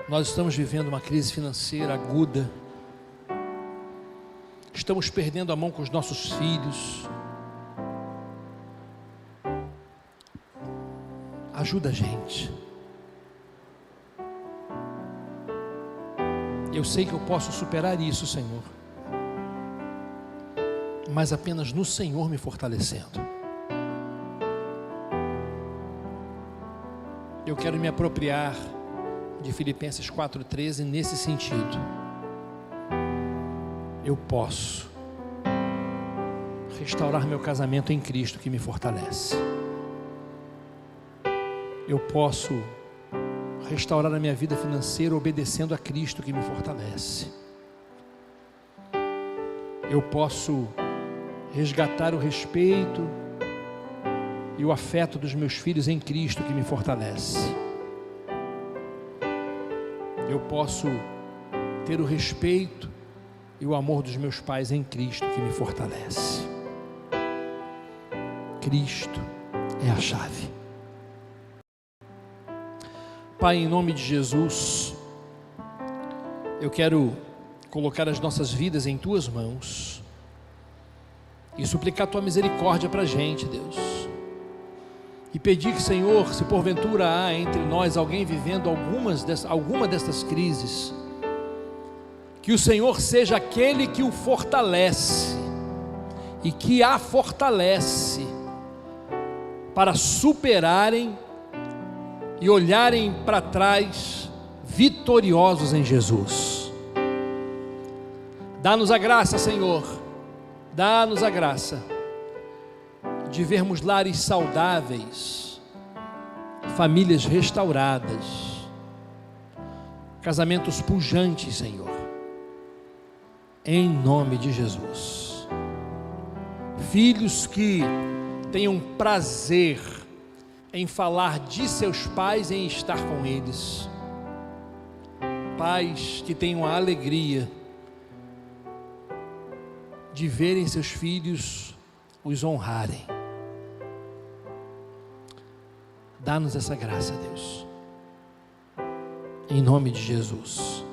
nós estamos vivendo uma crise financeira aguda, estamos perdendo a mão com os nossos filhos. Ajuda a gente. Eu sei que eu posso superar isso, Senhor, mas apenas no Senhor me fortalecendo. Eu quero me apropriar de Filipenses 4,13 nesse sentido. Eu posso restaurar meu casamento em Cristo que me fortalece. Eu posso restaurar a minha vida financeira obedecendo a Cristo que me fortalece. Eu posso resgatar o respeito e o afeto dos meus filhos em Cristo que me fortalece. Eu posso ter o respeito e o amor dos meus pais em Cristo que me fortalece. Cristo é a chave. Pai, em nome de Jesus, eu quero colocar as nossas vidas em Tuas mãos e suplicar Tua misericórdia para a gente, Deus, e pedir que, Senhor, se porventura há entre nós alguém vivendo alguma destas crises, que o Senhor seja aquele que o fortalece e que a fortalece para superarem e olharem para trás vitoriosos em Jesus. Dá-nos a graça, Senhor, dá-nos a graça de vermos lares saudáveis, famílias restauradas, casamentos pujantes, Senhor, em nome de Jesus. Filhos que tenham prazer em falar de seus pais, em estar com eles. Pais que tenham a alegria de verem seus filhos os honrarem. Dá-nos essa graça, Deus, em nome de Jesus.